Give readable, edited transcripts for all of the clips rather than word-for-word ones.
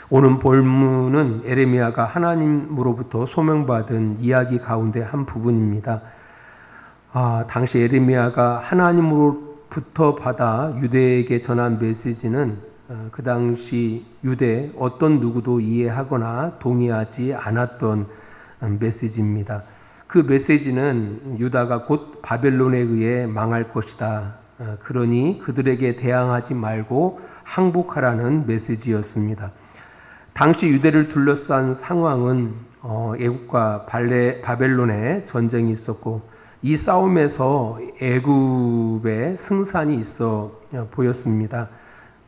오늘 본문은 에레미야가 하나님으로부터 소명받은 이야기 가운데 한 부분입니다. 당시 에레미야가 하나님으로부터 받아 유대에게 전한 메시지는 그 당시 유대 어떤 누구도 이해하거나 동의하지 않았던 메시지입니다. 그 메시지는 유다가 곧 바벨론에 의해 망할 것이다. 그러니 그들에게 대항하지 말고 항복하라는 메시지였습니다. 당시 유대를 둘러싼 상황은 애굽과 바벨론의 전쟁이 있었고 이 싸움에서 애굽의 승산이 있어 보였습니다.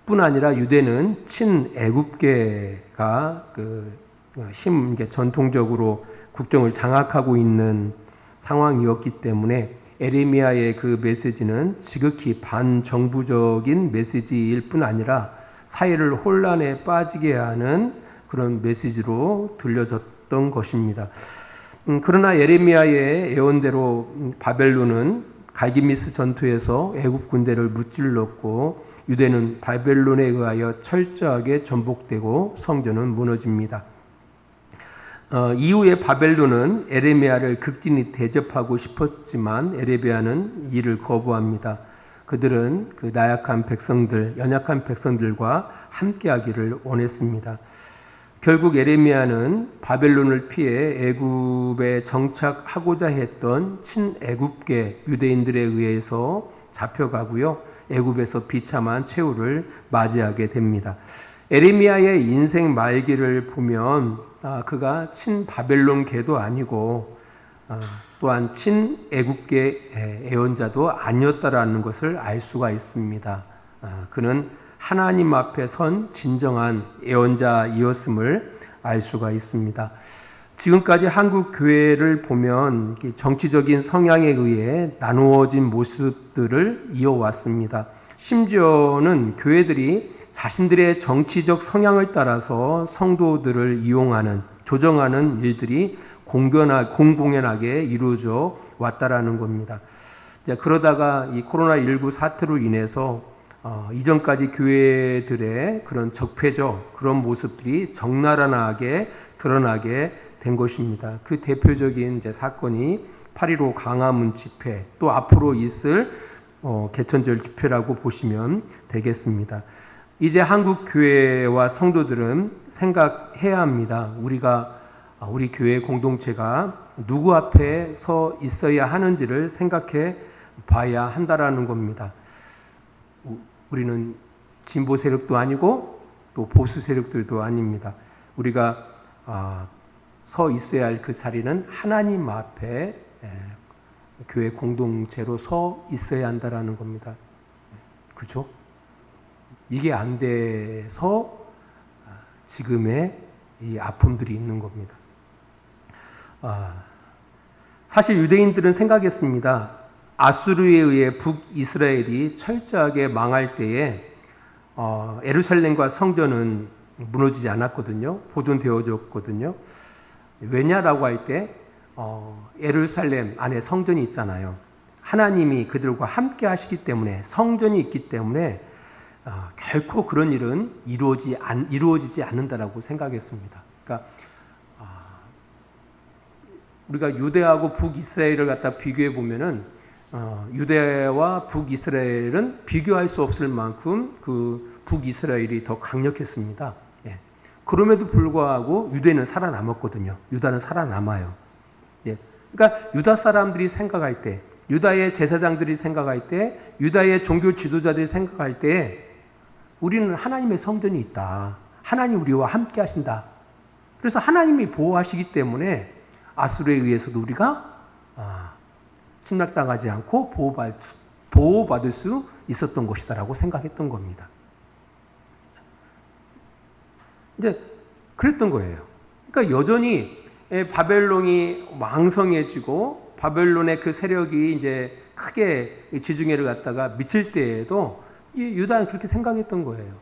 뿐 아니라 유대는 친애굽계가 전통적으로 국정을 장악하고 있는 상황이었기 때문에 에레미야의 그 메시지는 지극히 반정부적인 메시지일 뿐 아니라 사회를 혼란에 빠지게 하는 그런 메시지로 들려졌던 것입니다. 그러나 에레미야의 예언대로 바벨론은 갈기미스 전투에서 애굽 군대를 무찔렀고 유대는 바벨론에 의하여 철저하게 전복되고 성전은 무너집니다. 이후에 바벨론은 에레미야를 극진히 대접하고 싶었지만 에레미야는 이를 거부합니다. 그들은 그 나약한 백성들, 연약한 백성들과 함께하기를 원했습니다. 결국 에레미야는 바벨론을 피해 애굽에 정착하고자 했던 친애굽계 유대인들에 의해서 잡혀가고요. 애굽에서 비참한 최후를 맞이하게 됩니다. 에레미야의 인생 말기를 보면 그가 친바벨론계도 아니고 또한 친애굽계 예언자도 아니었다라는 것을 알 수가 있습니다. 그는 하나님 앞에 선 진정한 예언자이었음을 알 수가 있습니다. 지금까지 한국 교회를 보면 정치적인 성향에 의해 나누어진 모습들을 이어왔습니다. 심지어는 교회들이 자신들의 정치적 성향을 따라서 성도들을 이용하는, 조정하는 일들이 공공연하게 이루어져 왔다라는 겁니다. 그러다가 이 코로나19 사태로 인해서 이전까지 교회들의 그런 적폐적 그런 모습들이 적나라하게 드러나게 된 것입니다. 그 대표적인 사건이 8.15 광화문 집회, 또 앞으로 있을 개천절 집회라고 보시면 되겠습니다. 이제 한국 교회와 성도들은 생각해야 합니다. 우리 교회 공동체가 누구 앞에 서 있어야 하는지를 생각해 봐야 한다라는 겁니다. 우리는 진보 세력도 아니고 또 보수 세력들도 아닙니다. 우리가 서 있어야 할 그 자리는 하나님 앞에 교회 공동체로 서 있어야 한다라는 겁니다. 그렇죠? 이게 안 돼서 지금의 이 아픔들이 있는 겁니다. 사실 유대인들은 생각했습니다. 아수르에 의해 북이스라엘이 철저하게 망할 때에 예루살렘과 성전은 무너지지 않았거든요. 보존되어졌거든요. 왜냐라고 할 때 예루살렘 안에 성전이 있잖아요. 하나님이 그들과 함께 하시기 때문에, 성전이 있기 때문에 결코 그런 일은 이루어지지 않는다라고 생각했습니다. 그러니까 우리가 유대하고 북이스라엘을 갖다 비교해 보면은 유대와 북이스라엘은 비교할 수 없을 만큼 그 북이스라엘이 더 강력했습니다. 예. 그럼에도 불구하고 유대는 살아남았거든요. 유다는 살아남아요. 예. 그러니까 유다 사람들이 생각할 때, 유다의 제사장들이 생각할 때, 유다의 종교 지도자들이 생각할 때 우리는 하나님의 성전이 있다. 하나님 우리와 함께 하신다. 그래서 하나님이 보호하시기 때문에 아수르에 의해서도 우리가 침략당하지 않고 보호받을 수 있었던 것이다라고 생각했던 겁니다. 이제 그랬던 거예요. 그러니까 여전히 바벨론이 왕성해지고 바벨론의 그 세력이 이제 크게 지중해를 갖다가 미칠 때에도 이 유다는 그렇게 생각했던 거예요.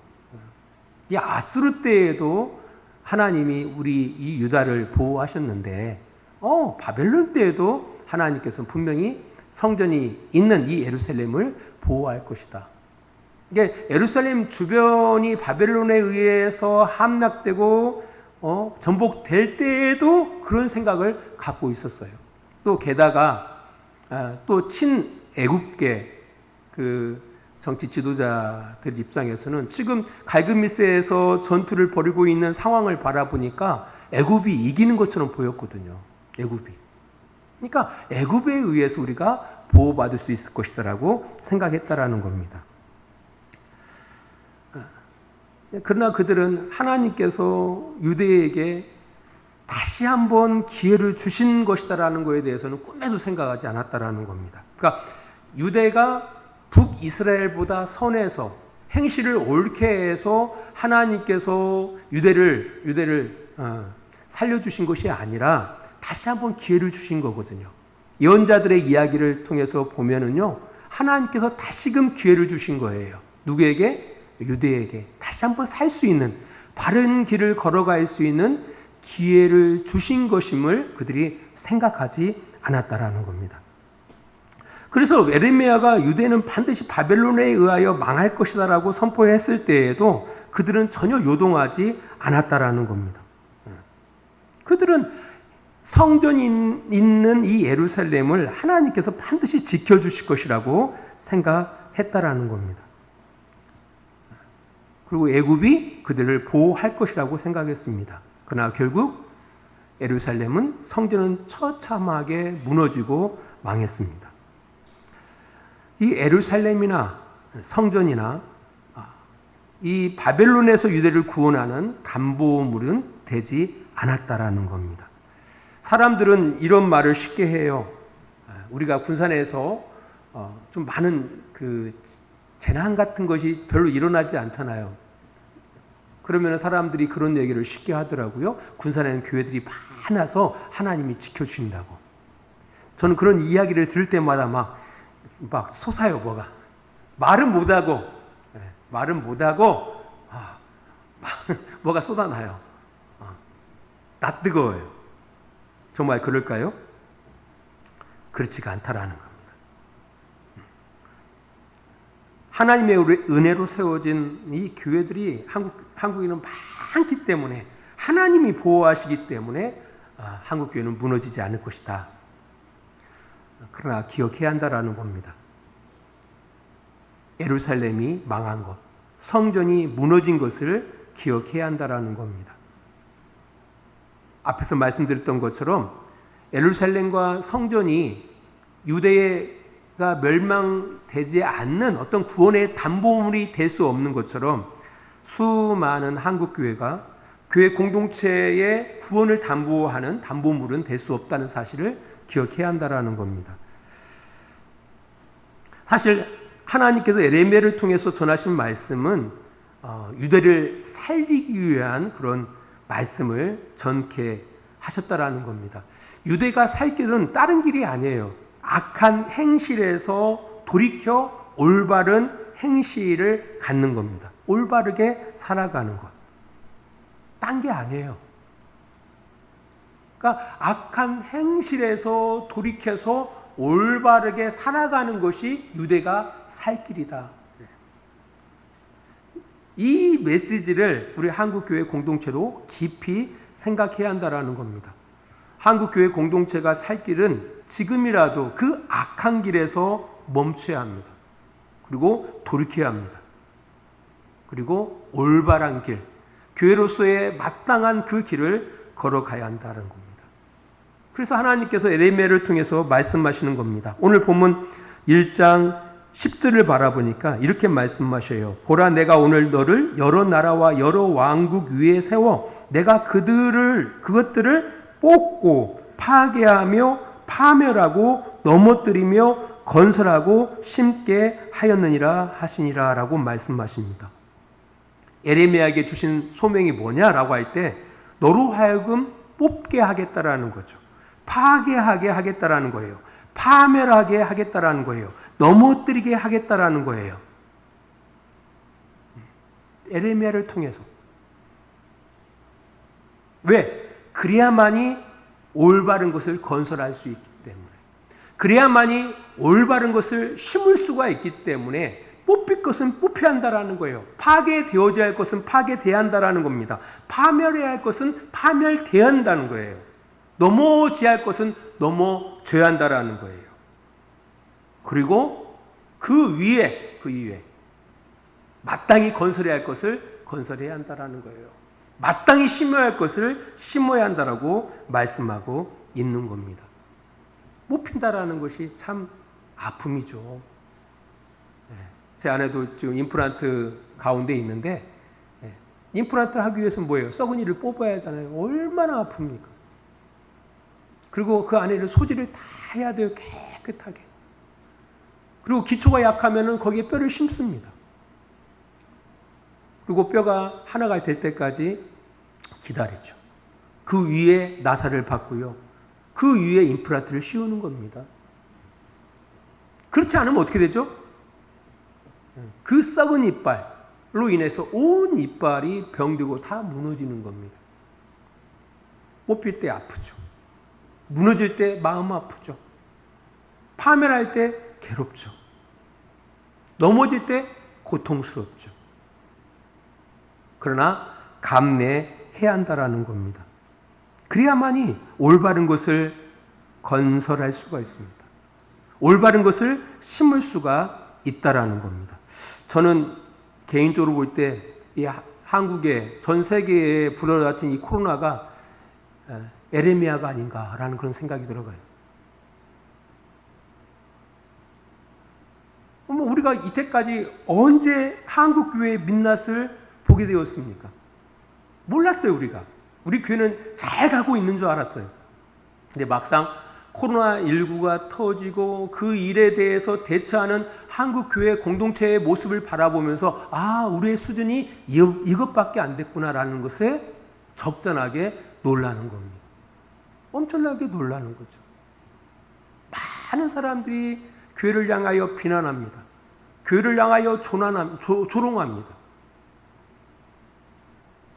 이 아수르 때에도 하나님이 우리 이 유다를 보호하셨는데 바벨론 때에도 하나님께서는 분명히 성전이 있는 이 예루살렘을 보호할 것이다. 이게 예루살렘 주변이 바벨론에 의해서 함락되고 전복될 때에도 그런 생각을 갖고 있었어요. 또 게다가 또 친애굽계 그 정치 지도자들 입장에서는 지금 갈그미스에서 전투를 벌이고 있는 상황을 바라보니까 애굽이 이기는 것처럼 보였거든요. 애굽이. 그러니까 애굽에 의해서 우리가 보호받을 수 있을 것이다라고 생각했다라는 겁니다. 그러나 그들은 하나님께서 유대에게 다시 한번 기회를 주신 것이다라는 것에 대해서는 꿈에도 생각하지 않았다라는 겁니다. 그러니까 유대가 북이스라엘보다 선해서 행실을 옳게 해서 하나님께서 유대를 살려주신 것이 아니라 다시 한번 기회를 주신 거거든요. 예언자들의 이야기를 통해서 보면은요, 하나님께서 다시금 기회를 주신 거예요. 누구에게? 유대에게 다시 한번 살 수 있는, 바른 길을 걸어갈 수 있는 기회를 주신 것임을 그들이 생각하지 않았다라는 겁니다. 그래서 예레미야가 유대는 반드시 바벨론에 의하여 망할 것이다라고 선포했을 때에도 그들은 전혀 요동하지 않았다라는 겁니다. 그들은 성전이 있는 이 예루살렘을 하나님께서 반드시 지켜주실 것이라고 생각했다라는 겁니다. 그리고 애굽이 그들을 보호할 것이라고 생각했습니다. 그러나 결국 예루살렘은 성전은 처참하게 무너지고 망했습니다. 이 예루살렘이나 성전이나 이 바벨론에서 유대를 구원하는 담보물은 되지 않았다라는 겁니다. 사람들은 이런 말을 쉽게 해요. 우리가 군산에서 좀 많은 그 재난 같은 것이 별로 일어나지 않잖아요. 그러면 사람들이 그런 얘기를 쉽게 하더라고요. 군산에는 교회들이 많아서 하나님이 지켜주신다고. 저는 그런 이야기를 들을 때마다 막 솟아요, 뭐가. 말은 못하고 뭐가 쏟아나요. 나 뜨거워요. 정말 그럴까요? 그렇지가 않다라는 겁니다. 하나님의 은혜로 세워진 이 교회들이 한국에는 많기 때문에, 하나님이 보호하시기 때문에 한국 교회는 무너지지 않을 것이다. 그러나 기억해야 한다라는 겁니다. 예루살렘이 망한 것, 성전이 무너진 것을 기억해야 한다라는 겁니다. 앞에서 말씀드렸던 것처럼 예루살렘과 성전이 유대가 멸망되지 않는 어떤 구원의 담보물이 될 수 없는 것처럼 수많은 한국교회가 교회 공동체의 구원을 담보하는 담보물은 될 수 없다는 사실을 기억해야 한다는 겁니다. 사실 하나님께서 예레미야를 통해서 전하신 말씀은 유대를 살리기 위한 그런 말씀을 전케 하셨다라는 겁니다. 유대가 살 길은 다른 길이 아니에요. 악한 행실에서 돌이켜 올바른 행실을 갖는 겁니다. 올바르게 살아가는 것. 딴 게 아니에요. 그러니까 악한 행실에서 돌이켜서 올바르게 살아가는 것이 유대가 살 길이다. 이 메시지를 우리 한국교회 공동체로 깊이 생각해야 한다는 겁니다. 한국교회 공동체가 살 길은 지금이라도 그 악한 길에서 멈춰야 합니다. 그리고 돌이켜야 합니다. 그리고 올바른 길, 교회로서의 마땅한 그 길을 걸어가야 한다는 겁니다. 그래서 하나님께서 예레미야를 통해서 말씀하시는 겁니다. 오늘 본문 1장 10절을 바라보니까 이렇게 말씀하셔요. 보라, 내가 오늘 너를 여러 나라와 여러 왕국 위에 세워 내가 그것들을 뽑고 파괴하며 파멸하고 넘어뜨리며 건설하고 심게 하였느니라 하시니라 라고 말씀하십니다. 예레미야에게 주신 소명이 뭐냐라고 할 때 너로 하여금 뽑게 하겠다라는 거죠. 파괴하게 하겠다라는 거예요. 파멸하게 하겠다라는 거예요. 넘어뜨리게 하겠다라는 거예요. 예레미야를 통해서. 왜? 그래야만이 올바른 것을 건설할 수 있기 때문에, 그래야만이 올바른 것을 심을 수가 있기 때문에 뽑힐 것은 뽑혀야 한다라는 거예요. 파괴되어져야 할 것은 파괴돼야 한다라는 겁니다. 파멸해야 할 것은 파멸돼야 한다는 거예요. 넘어져야 할 것은 넘어져야 한다라는 거예요. 그리고 그 위에 마땅히 건설해야 할 것을 건설해야 한다라는 거예요. 마땅히 심어야 할 것을 심어야 한다라고 말씀하고 있는 겁니다. 뽑힌다라는 것이 참 아픔이죠. 제 아내도 지금 임플란트 가운데 있는데, 임플란트를 하기 위해서는 뭐예요? 썩은 이를 뽑아야 하잖아요. 얼마나 아픕니까? 그리고 그 안에를 소지를 다 해야 돼요. 깨끗하게. 그리고 기초가 약하면은 거기에 뼈를 심습니다. 그리고 뼈가 하나가 될 때까지 기다리죠. 그 위에 나사를 받고요. 그 위에 임플란트를 씌우는 겁니다. 그렇지 않으면 어떻게 되죠? 그 썩은 이빨로 인해서 온 이빨이 병들고 다 무너지는 겁니다. 뽑힐 때 아프죠. 무너질 때 마음 아프죠. 파멸할 때 괴롭죠. 넘어질 때 고통스럽죠. 그러나 감내해야 한다라는 겁니다. 그래야만이 올바른 것을 건설할 수가 있습니다. 올바른 것을 심을 수가 있다라는 겁니다. 저는 개인적으로 볼 때 이 한국에 전 세계에 불어닥친 이 코로나가 에레미야가 아닌가라는 그런 생각이 들어가요. 우리가 이때까지 언제 한국 교회의 민낯을 보게 되었습니까? 몰랐어요, 우리가. 우리 교회는 잘 가고 있는 줄 알았어요. 근데 막상 코로나19가 터지고 그 일에 대해서 대처하는 한국 교회 공동체의 모습을 바라보면서 우리의 수준이 이것밖에 안 됐구나라는 것에 적잖하게 놀라는 겁니다. 엄청나게 놀라는 거죠. 많은 사람들이 교회를 향하여 비난합니다. 교회를 향하여 조롱합니다.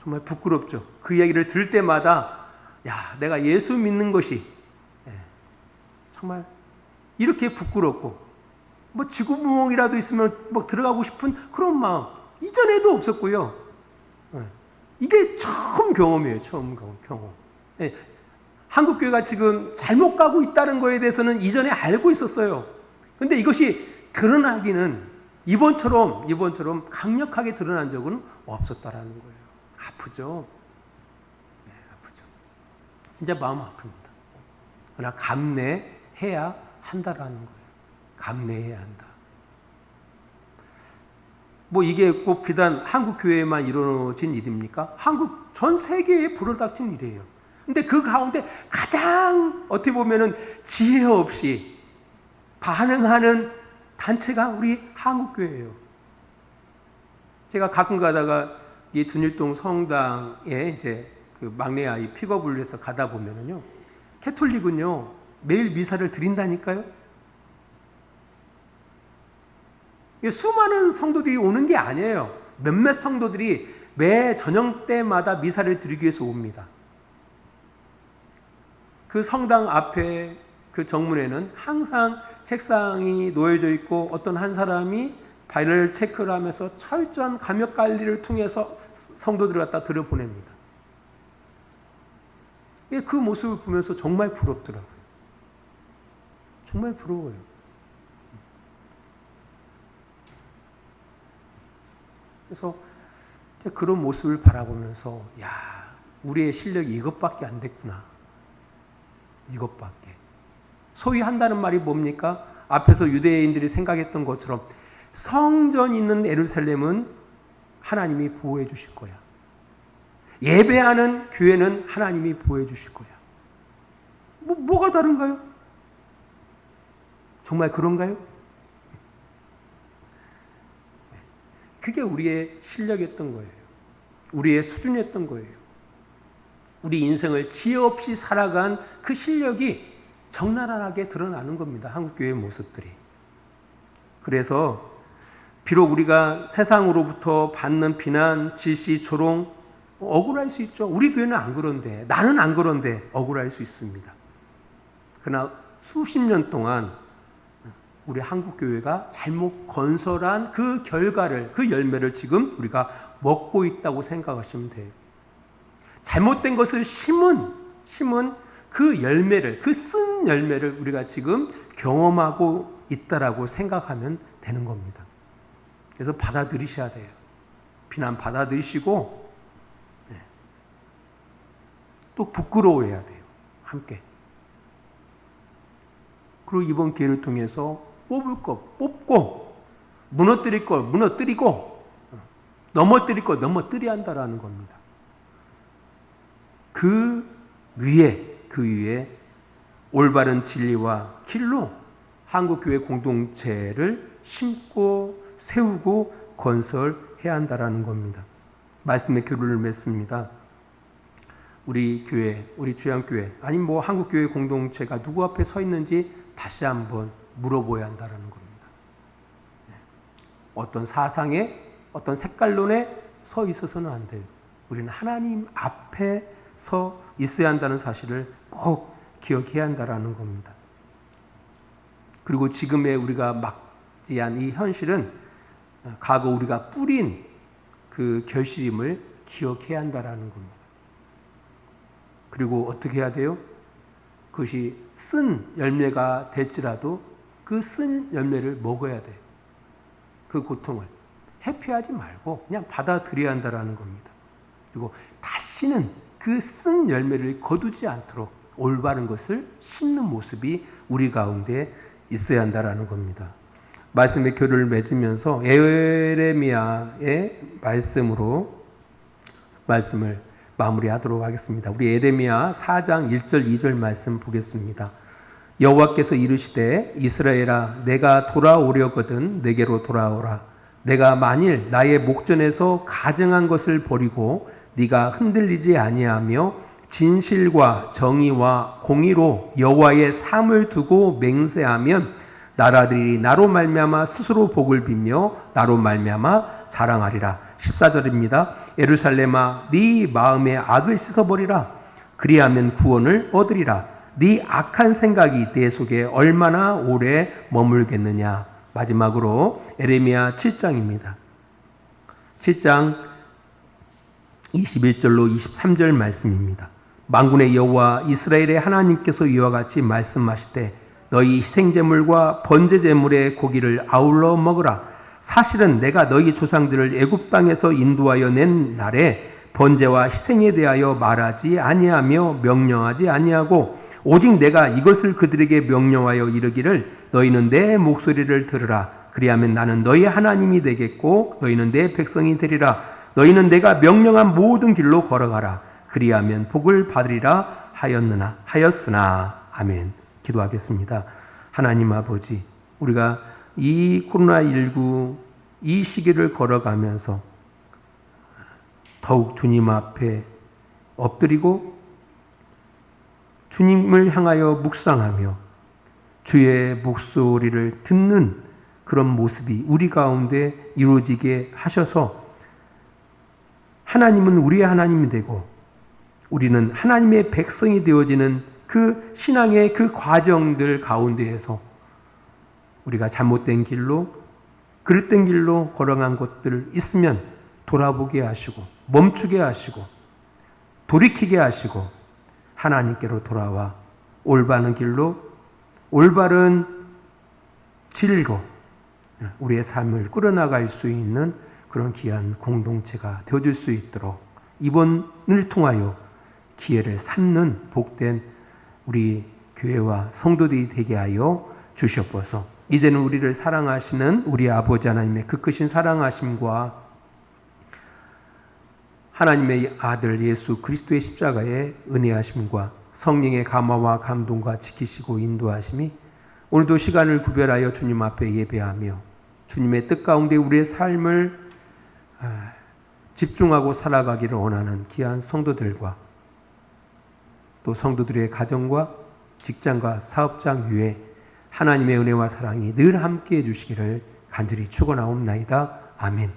정말 부끄럽죠. 그 얘기를 들을 때마다 내가 예수 믿는 것이 정말 이렇게 부끄럽고 지구멍이라도 있으면 들어가고 싶은 그런 마음 이전에도 없었고요. 이게 처음 경험이에요. 처음 경험. 한국 교회가 지금 잘못 가고 있다는 거에 대해서는 이전에 알고 있었어요. 근데 이것이 드러나기는 이번처럼 강력하게 드러난 적은 없었다라는 거예요. 아프죠. 아프죠. 진짜 마음 아픕니다. 그러나 감내해야 한다라는 거예요. 감내해야 한다. 이게 꼭 비단 한국 교회에만 이루어진 일입니까? 한국 전 세계에 불어닥친 일이에요. 근데 그 가운데 가장 어떻게 보면은 지혜 없이 반응하는 단체가 우리 한국 교회예요. 제가 가끔 가다가 이 둔일동 성당에 이제 그 막내 아이 픽업을 해서 가다 보면은요, 캐톨릭은요 매일 미사를 드린다니까요. 수많은 성도들이 오는 게 아니에요. 몇몇 성도들이 매 저녁 때마다 미사를 드리기 위해서 옵니다. 그 성당 앞에 그 정문에는 항상 책상이 놓여져 있고 어떤 한 사람이 바이럴 체크를 하면서 철저한 감염 관리를 통해서 성도들을 갖다 들여보냅니다. 그 모습을 보면서 정말 부럽더라고요. 정말 부러워요. 그래서 그런 모습을 바라보면서 우리의 실력이 이것밖에 안 됐구나. 이것밖에. 소위 한다는 말이 뭡니까? 앞에서 유대인들이 생각했던 것처럼 성전 있는 예루살렘은 하나님이 보호해 주실 거야. 예배하는 교회는 하나님이 보호해 주실 거야. 뭐가 다른가요? 정말 그런가요? 그게 우리의 실력이었던 거예요. 우리의 수준이었던 거예요. 우리 인생을 지혜 없이 살아간 그 실력이 적나라하게 드러나는 겁니다. 한국교회의 모습들이. 그래서 비록 우리가 세상으로부터 받는 비난, 질시, 조롱 억울할 수 있죠. 우리 교회는 안 그런데, 나는 안 그런데 억울할 수 있습니다. 그러나 수십 년 동안 우리 한국교회가 잘못 건설한 그 결과를, 그 열매를 지금 우리가 먹고 있다고 생각하시면 돼요. 잘못된 것을 심은 그 열매를, 그 쓴 열매를 우리가 지금 경험하고 있다라고 생각하면 되는 겁니다. 그래서 받아들이셔야 돼요. 비난 받아들이시고, 또 부끄러워해야 돼요. 함께. 그리고 이번 기회를 통해서 뽑을 거 뽑고, 무너뜨릴 거 무너뜨리고, 넘어뜨릴 거 넘어뜨려야 한다라는 겁니다. 그 위에 올바른 진리와 길로 한국교회 공동체를 심고 세우고 건설해야 한다라는 겁니다. 말씀의 교류를 맺습니다. 우리 교회, 우리 주양교회, 아니면 뭐 한국교회 공동체가 누구 앞에 서 있는지 다시 한번 물어보아야 한다는 겁니다. 어떤 사상에, 어떤 색깔론에 서 있어서는 안 돼요. 우리는 하나님 앞에 서 있어야 한다는 사실을 꼭 기억해야 한다는 겁니다. 그리고 지금의 우리가 맞이한 이 현실은 과거 우리가 뿌린 그 결실임을 기억해야 한다는 겁니다. 그리고 어떻게 해야 돼요? 그것이 쓴 열매가 될지라도 그 쓴 열매를 먹어야 돼요. 그 고통을 회피하지 말고 그냥 받아들여야 한다는 겁니다. 그리고 다시는 그 쓴 열매를 거두지 않도록 올바른 것을 심는 모습이 우리 가운데 있어야 한다는 겁니다. 말씀의 교류를 맺으면서 에레미야의 말씀으로 말씀을 마무리하도록 하겠습니다. 우리 에레미야 4장 1절 2절 말씀 보겠습니다. 여호와께서 이르시되 이스라엘아 내가 돌아오려거든 내게로 돌아오라. 내가 만일 나의 목전에서 가증한 것을 버리고 네가 흔들리지 아니하며 진실과 정의와 공의로 여호와의 삶을 두고 맹세하면 나라들이 나로 말미암아 스스로 복을 빌며 나로 말미암아 자랑하리라. 14절입니다. 예루살렘아 네 마음의 악을 씻어버리라. 그리하면 구원을 얻으리라. 네 악한 생각이 내 속에 얼마나 오래 머물겠느냐. 마지막으로 에레미야 7장입니다. 7장 21절로 23절 말씀입니다. 만군의 여호와 이스라엘의 하나님께서 이와 같이 말씀하시되 너희 희생제물과 번제제물의 고기를 아울러 먹으라. 사실은 내가 너희 조상들을 애굽 땅에서 인도하여 낸 날에 번제와 희생에 대하여 말하지 아니하며 명령하지 아니하고 오직 내가 이것을 그들에게 명령하여 이르기를 너희는 내 목소리를 들으라. 그리하면 나는 너희 하나님이 되겠고 너희는 내 백성이 되리라. 너희는 내가 명령한 모든 길로 걸어가라. 그리하면 복을 받으리라 하였으나 아멘. 기도하겠습니다. 하나님 아버지, 우리가 이 코로나19 이 시기를 걸어가면서 더욱 주님 앞에 엎드리고 주님을 향하여 묵상하며 주의 목소리를 듣는 그런 모습이 우리 가운데 이루어지게 하셔서 하나님은 우리의 하나님이 되고 우리는 하나님의 백성이 되어지는 그 신앙의 그 과정들 가운데에서 우리가 잘못된 길로, 그릇된 길로 걸어간 것들 있으면 돌아보게 하시고 멈추게 하시고 돌이키게 하시고 하나님께로 돌아와 올바른 길로, 올바른 진리로 우리의 삶을 꾸려나갈 수 있는 그런 귀한 공동체가 되어줄 수 있도록 이번을 통하여 기회를 삼는 복된 우리 교회와 성도들이 되게 하여 주시옵소서. 이제는 우리를 사랑하시는 우리 아버지 하나님의 그 크신 사랑하심과 하나님의 아들 예수 그리스도의 십자가의 은혜하심과 성령의 감화와 감동과 지키시고 인도하심이 오늘도 시간을 구별하여 주님 앞에 예배하며 주님의 뜻 가운데 우리의 삶을 집중하고 살아가기를 원하는 귀한 성도들과 또 성도들의 가정과 직장과 사업장 위에 하나님의 은혜와 사랑이 늘 함께해 주시기를 간절히 축원하옵나이다. 아멘.